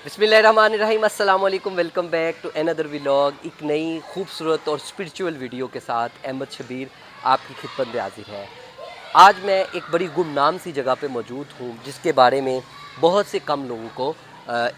बिस्मिल्लाहिर्रहमानिर्रहीम अस्सलाम वालेकुम। Welcome back to another vlog. एक नई खूबसूरत और स्पिरिचुअल वीडियो के साथ अहमद शबीर आपकी खिदमत में हाजिर है। आज मैं एक बड़ी गुमनाम सी जगह पे मौजूद हूँ जिसके बारे में बहुत से कम लोगों को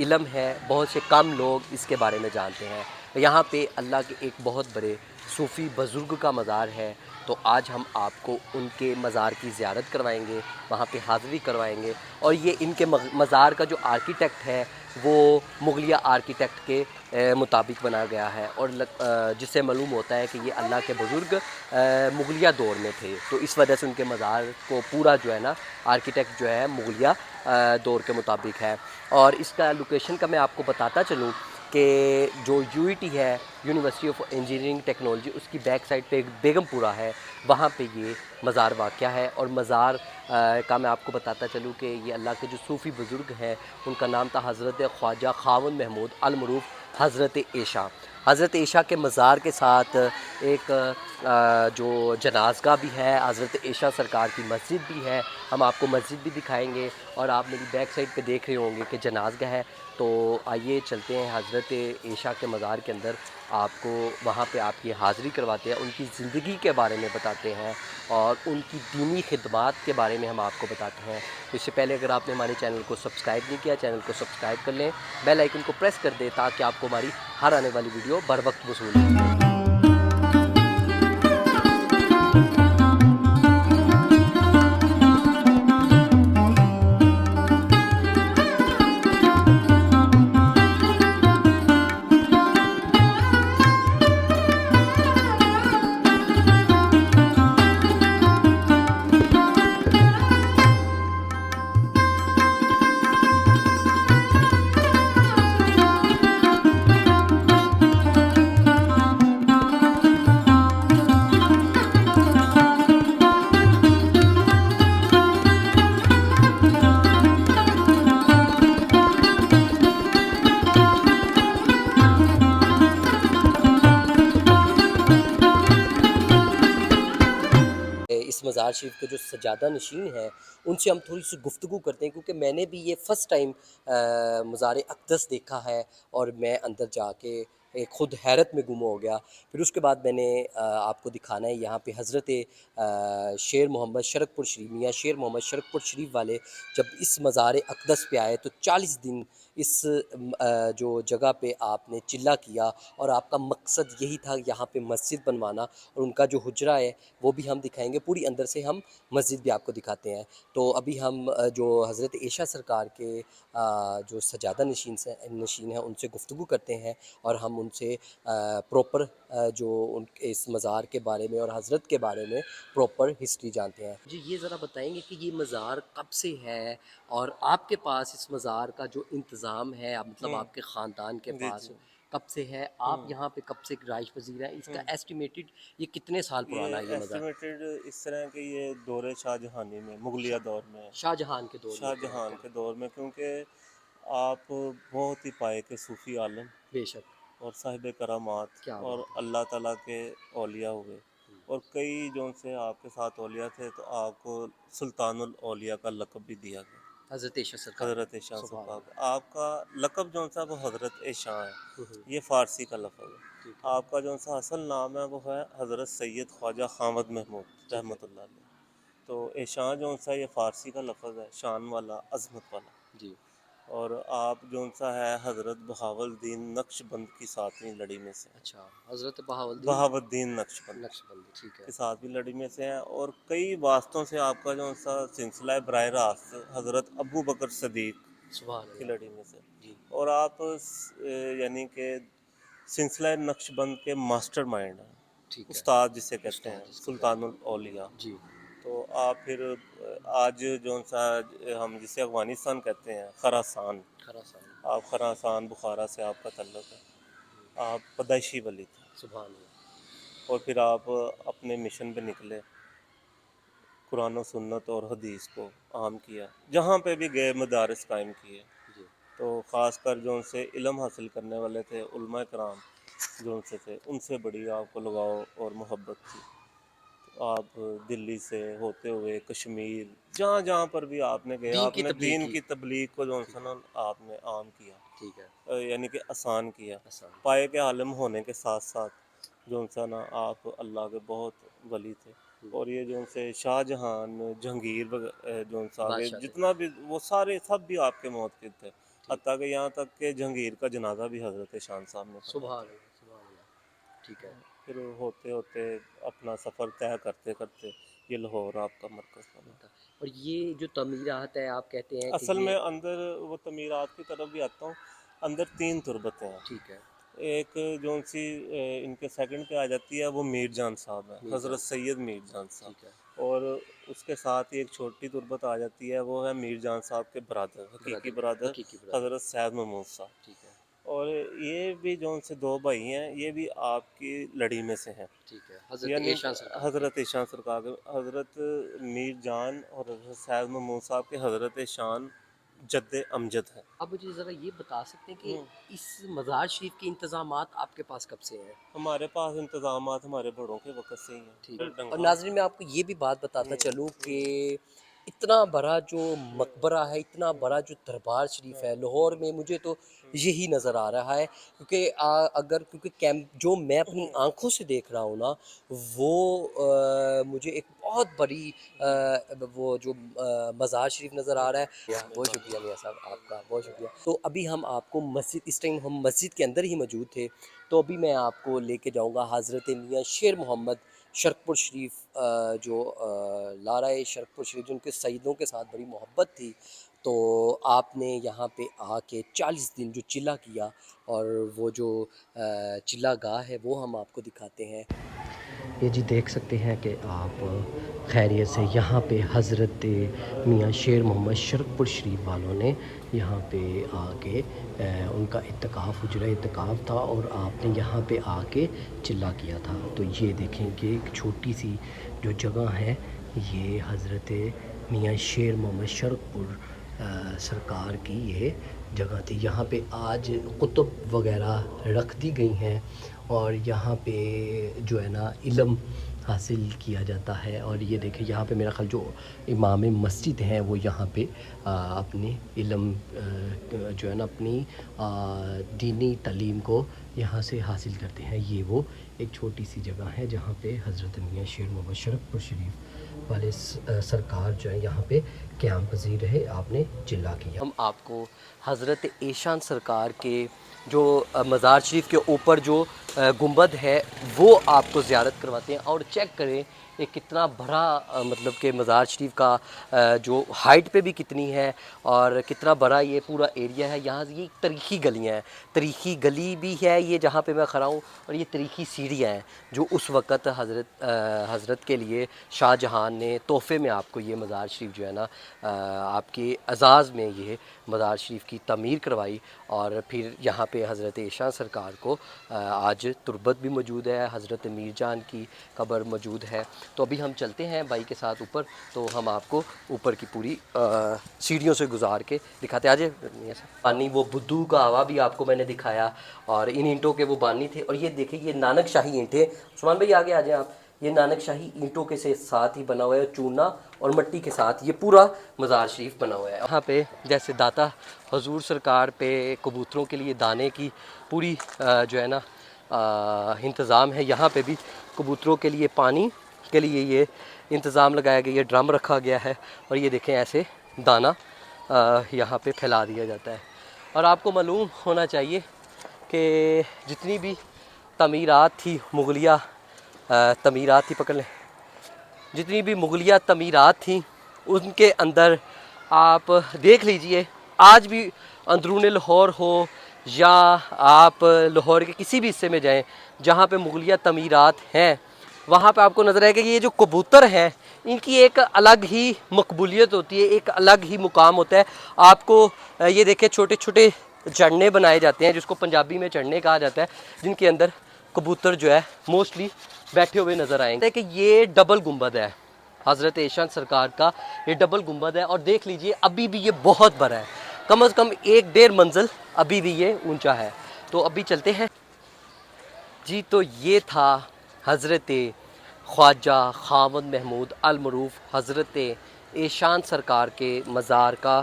इल्म है, बहुत से कम लोग इसके बारे में जानते हैं। यहाँ पे अल्लाह के एक बहुत बड़े सूफ़ी बुज़ुर्ग का मज़ार है, तो आज हम आपको उनके मज़ार की ज़ियारत करवाएंगे, वहाँ पे हाज़िरी करवाएंगे। और ये इनके मज़ार का जो आर्किटेक्ट है वो मुग़लिया आर्किटेक्ट के मुताबिक बनाया गया है, और जिससे मालूम होता है कि ये अल्लाह के बुज़ुर्ग मुग़लिया दौर में थे, तो इस वजह से उनके मज़ार को पूरा जो है ना आर्किटेक्ट जो है मुग़लिया दौर के मुताबिक है। और इसका लोकेशन का मैं आपको बताता चलूँ कि जो यूईटी है, यूनिवर्सिटी ऑफ इंजीनियरिंग टेक्नोलॉजी, उसकी बैक साइड पे एक बेगमपुरा है, वहाँ पे ये मज़ार वाक़या है। और मज़ार का मैं आपको बताता चलूँ कि ये अल्लाह के जो सूफ़ी बुज़ुर्ग हैं उनका नाम था हज़रत ख्वाजा खावन महमूद अल-मरूफ़ हज़रत एशा। हज़रत एशा के मज़ार के साथ एक जो जनाज़गाह भी है, हज़रत एशा सरकार की मस्जिद भी है। हम आपको मस्जिद भी दिखाएंगे, और आप मेरी बैक साइड पे देख रहे होंगे कि जनाज़गाह है। तो आइए चलते हैं हज़रत एशा के मज़ार के अंदर, आपको वहाँ पे आपकी हाज़िरी करवाते हैं, उनकी ज़िंदगी के बारे में बताते हैं और उनकी दीनी खिदमात के बारे में हम आपको बताते हैं। तो इससे पहले अगर आपने हमारे चैनल को सब्सक्राइब नहीं किया, चैनल को सब्सक्राइब कर लें, बेल आइकन को प्रेस कर दें ताकि आपको हमारी हर आने वाली वीडियो बर वक्त वसूल हो। इस मज़ार शरीफ के जो सजादा नशीन हैं उनसे हम थोड़ी सी गुफ्तगू करते हैं, क्योंकि मैंने भी ये फ़र्स्ट टाइम मज़ार अक़दस देखा है, और मैं अंदर जाके ख़ुद हैरत में गुम हो गया। फिर उसके बाद मैंने आपको दिखाना है यहाँ पे हज़रत शेर मोहम्मद शरकपुर शरीफ, मियाँ शेर मोहम्मद शरकपुर शरीफ वाले जब इस मज़ार अक़दस पे आए तो 40 दिन इस जो जगह पे आपने चिल्ला किया, और आपका मकसद यही था यहाँ पे मस्जिद बनवाना। और उनका जो हुजरा है वो भी हम दिखाएंगे, पूरी अंदर से हम मस्जिद भी आपको दिखाते हैं। तो अभी हम जो हज़रत एशा सरकार के जो सजादा नशीन हैं उनसे गुफ्तगू करते हैं, और हम उनसे प्रॉपर जो उन इस मज़ार के बारे में और हज़रत के बारे में प्रॉपर हिस्ट्री जानते हैं। जी, ये ज़रा बताएंगे कि ये मज़ार कब से है, और आपके पास इस मज़ार का जो इंतज़ाम है, मतलब हुँ। आपके ख़ानदान के जी, पास जी। कब से है, आप हुँ, यहाँ पे कब से राइश पज़ीर हैं, इसका हुँ। एस्टिमेटेड ये कितने साल ये पुराना है ये मज़ार? एस्टिमेटेड इस तरह है कि ये दौर शाहजहानी में, मुग़लिया दौर में है। शाहजहान के दौर में किया है शाहजहां क्या? के दौर में, क्योंकि आप बहुत ही पाए के सूफ़ी आलम बेशक। और साहिब करामात क्या और बात अल्लाह ताला के औलिया हुए, है। और कई जो से आपके साथ औलिया थे, तो आपको सुल्तानुल औलिया का लक़ब भी दिया गया। हज़रत एशा सरकार हज़रत शाह सुभान सबाब अल्लाह। आपका लक़ब जो सा वो हज़रत शाह है। हुँ। ये फ़ारसी का लफ़ज़ है। ठीक है, आपका जो सा असल नाम है वो है हज़रत सैयद ख्वाजा खामद महमूद ठीक है। रहमतुल्लाह अलैह। तो शाह जो सा ये फ़ारसी का लफ़ज़ है, शान वाला, अज़मत वाला। जी। और आप जो सा है हज़रत बहावलदीन नक्शबंद की सातवीं लड़ी में से हैं। अच्छा, हज़रत बहाउद्दीन बहावुद्दीन नक्शबंद नक्शबंदी, ठीक है। के सातवीं लड़ी में से हैं, और कई वास्तों से आपका जो सा सिलसिला है बराह रास्त हज़रत अबू बकर सदीक़ सुभान की अल्लाह। लड़ी में से। जी, और आप यानी कि सिलसिला नक्शबंद के मास्टरमाइंड हैं, ठीक है। उस्ताद जिसे कहते उस्ताद हैं, जिसको कहते सुल्तानुल औलिया। हैं। जी, तो आप फिर आज जो सा हम जिसे अफ़गानिस्तान कहते हैं, खरासान, खरासान। आप खरासान बुखारा से आपका ताल्लुक़ है, आप पैदाइशी वली थे। सुभान अल्लाह। और फिर आप अपने मिशन पे निकले, कुरान और सुन्नत और हदीस को आम किया, जहाँ पे भी गए मदारस कायम किए। जी, तो ख़ासकर जो उनसे इल्म हासिल करने वाले थे उलमा कराम, जो उनसे थे उनसे बड़ी आपको लगाव और मोहब्बत थी। तो आप दिल्ली से होते हुए कश्मीर, जहाँ जहाँ पर भी आपने गए, दीन की आपने तबलीग दीन की। की तबलीग को जो है ना आपने आम किया, ठीक है। यानी कि आसान किया। आसान। पाए के आलम होने के साथ साथ जो है ना आप अल्लाह के बहुत वली थे। और ये जो से शाहजहान, जहांगीर जो सा आगे बादशाह थे। जितना भी वो सारे सब भी आपके मौक़िफ़ थे। ठीक। हत्ता कि यहाँ तक कि जहांगीर का जनाजा भी हज़रत शान साहब ने पढ़ा सुभान था। अल्लाह, सुभान अल्लाह। ठीक है। फिर होते होते अपना सफ़र तय करते करते ये लाहौर आपका मरकज़ बना। और ये जो तमीरात है, आप कहते हैं कि असल ये। में अंदर वो तमीरात की तरफ भी आता हूँ। अंदर 3 तुरबतें हैं। ठीक है। एक जो सी इनके सेकंड पे आ जाती है वो मीर जान साहब है, मीर हज़रत जान। सैयद मीर जान ठीक है। साहब। और उसके साथ ही एक छोटी तुरबत आ जाती है, वो है मीर जान साहब के ब्रदर, हकीकी ब्रदर। ब्रदर हकीकी ब्रदर। हज़रत सैयद महमूद साहब। ठीक है। और ये भी जो उनसे 2 भाई हैं, ये भी आपकी लड़ी में से हैं। ठीक है। हज़रत यानी एशान सरकार के। हज़रत शान सरकार के, हज़रत मीर जान और हज़रत सैयद महमूद साहब के हज़रत शान जद्द अमजद हैं। आप मुझे ज़रा ये बता सकते हैं हम्म। कि इस मज़ार शरीफ के इंतज़ामात आपके पास कब से हैं? हमारे पास इंतज़ामात हमारे बड़ों के वक़्त से ही हैं। ठीक फिर है। और डंगा। नाज़रीन मैं आपको ये भी बात बताता चलूँ कि इतना बड़ा जो मकबरा है, इतना बड़ा जो दरबार शरीफ है लाहौर में, मुझे तो यही नज़र आ रहा है। क्योंकि अगर क्योंकि कैंप जो मैं अपनी आंखों से देख रहा हूँ ना, वो मुझे एक बहुत बड़ी वो जो मज़ार शरीफ नज़र आ रहा है। बहुत शुक्रिया मियाँ साहब आपका, बहुत शुक्रिया। तो अभी हम आपको मस्जिद, इस टाइम हम मस्जिद के अंदर ही मौजूद थे, तो अभी मैं आपको लेके जाऊंगा हज़रत मियाँ शेर मोहम्मद शरकपुर शरीफ, जो लाराए शरकपुर शरीफ, जिनके सईदों के साथ बड़ी मोहब्बत थी। तो आपने यहाँ पे आके 40 दिन जो चिल्ला किया, और वो जो चिल्ला गाह है वो हम आपको दिखाते हैं। ये जी देख सकते हैं कि आप खैरियत से यहाँ पे हज़रत मियाँ शेर मोहम्मद शरकपुर शरीफ वालों ने यहाँ पे आके उनका इत्तिकाफ़, हुजरा इत्तिकाफ़ था, और आपने यहाँ पे आके चिल्ला किया था। तो ये देखें कि एक छोटी सी जो जगह है, ये हज़रत मियाँ शेर मोहम्मद शरकपुर सरकार की ये जगह थी। यहाँ पे आज कुतुब वगैरह रख दी गई हैं, और यहाँ पे जो है ना इल्म हासिल किया जाता है। और ये देखिए यहाँ पे मेरा ख्याल जो इमाम मस्जिद हैं वो यहाँ पे अपनी इल्म जो है ना अपनी दीनी तालीम को यहाँ से हासिल करते हैं। ये वो एक छोटी सी जगह है जहाँ पे हज़रत मियाँ शेर मोहम्मद शरकपुर शरीफ वाले सरकार जो है यहाँ पे क़याम पज़ीर रहे, आपने चिल्ला किया। हम आपको हज़रत एशान सरकार के जो मज़ार शरीफ के ऊपर जो गुंबद है वो आपको ज़ियारत करवाते हैं। और चेक करें ये कितना बड़ा मतलब कि मज़ार शरीफ का जो हाइट पे भी कितनी है, और कितना बड़ा ये पूरा एरिया है। यहाँ ये तारीख़ी गलियाँ हैं, तारीख़ी गली भी है ये जहाँ पे मैं खड़ा हूँ, और ये तारीख़ी सीढ़ियाँ हैं जो उस वक़्त हज़रत के लिए शाहजहां ने तोहफ़े में आपको ये मज़ार शरीफ जो है ना आपके एज़ाज़ में ये मज़ार शरीफ की तमीर करवाई। और फिर यहाँ पे हज़रत एशान सरकार को आज तुरबत भी मौजूद है, हज़रत मीर जान की कब्र मौजूद है। तो अभी हम चलते हैं भाई के साथ ऊपर, तो हम आपको ऊपर की पूरी सीढ़ियों से गुजार के दिखाते। आज पानी वो बुद्धू का आवा भी आपको मैंने दिखाया, और इन ईंटों के वो बानी थे। और ये देखिए ये नानक शाही ईंटें, उस्मान भाई आगे आ जाए आप। ये नानक शाही ईंटों के से साथ ही बना हुआ है, चूना और मिट्टी के साथ ये पूरा मज़ार शरीफ बना हुआ है। यहाँ पे जैसे दाता हजूर सरकार पे कबूतरों के लिए दाने की पूरी जो है ना इंतज़ाम है। यहाँ पे भी कबूतरों के लिए पानी के लिए ये इंतज़ाम लगाया गया, ये ड्रम रखा गया है, और ये देखें ऐसे दाना यहाँ पे फैला दिया जाता है। और आपको मालूम होना चाहिए कि जितनी भी तमीरात थी मुग़लिया तमीरात थी, पकड़ लें, जितनी भी मुग़लिया तमीरात थी उनके अंदर आप देख लीजिए, आज भी अंदरून लाहौर हो या आप लाहौर के किसी भी हिस्से में जाएं जहाँ पे मुग़लिया तमीरात हैं, वहाँ पे आपको नज़र आएगा कि ये जो कबूतर हैं इनकी एक अलग ही मकबूलियत होती है, एक अलग ही मुकाम होता है। आपको ये देखें छोटे छोटे चढ़ने बनाए जाते हैं जिसको पंजाबी में चढ़ने कहा जाता है, जिनके अंदर कबूतर जो है मोस्टली बैठे हुए नज़र आएंगे। कि ये डबल गुंबद है, हज़रत एशान सरकार का ये डबल गुंबद है, और देख लीजिए अभी भी ये बहुत बड़ा है, कम से कम 1-1.5 मंजिल अभी भी ये ऊंचा है। तो अभी चलते हैं जी। तो ये था हज़रत ख्वाजा खामद महमूद अल मरूफ़ हज़रत ایشان سرکار کے مزار کا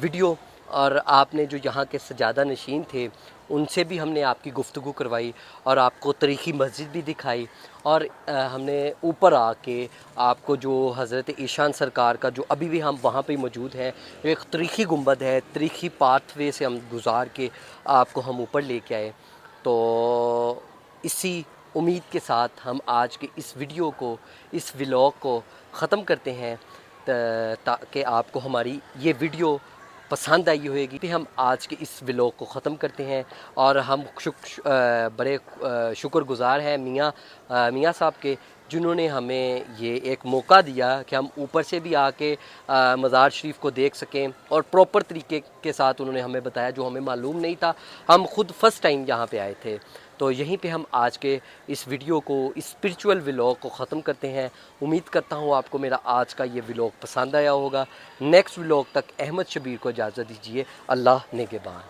ویڈیو، اور آپ نے جو یہاں کے سجادہ نشین تھے ان سے بھی ہم نے آپ کی گفتگو کروائی، اور آپ کو تاریخی مسجد بھی دکھائی، اور ہم نے اوپر آ کے آپ کو جو حضرت ایشان سرکار کا جو ابھی بھی ہم وہاں پہ موجود ہیں، ایک تاریخی گنبد ہے، تاریخی پاتھ وے سے ہم گزار کے آپ کو ہم اوپر لے کے آئے۔ تو اسی امید کے ساتھ ہم آج کے اس ویڈیو کو، اس ولاگ کو ختم کرتے ہیں، تاکہ آپ کو ہماری یہ ویڈیو پسند آئی ہوئے گی۔ ہم آج کے اس ولاگ کو ختم کرتے ہیں، اور ہم بڑے شکر گزار ہیں میاں صاحب کے، جنہوں نے ہمیں یہ ایک موقع دیا کہ ہم اوپر سے بھی آ کے مزار شریف کو دیکھ سکیں، اور پراپر طریقے کے ساتھ انہوں نے ہمیں بتایا جو ہمیں معلوم نہیں تھا، ہم خود فرسٹ ٹائم یہاں پہ آئے تھے۔ تو یہیں پہ ہم آج کے اس ویڈیو کو، اس اسپرچول ولاگ کو ختم کرتے ہیں۔ امید کرتا ہوں آپ کو میرا آج کا یہ ولاگ پسند آیا ہوگا۔ نیکسٹ ولاگ تک احمد شبیر کو اجازت دیجیے۔ اللہ نگہبان۔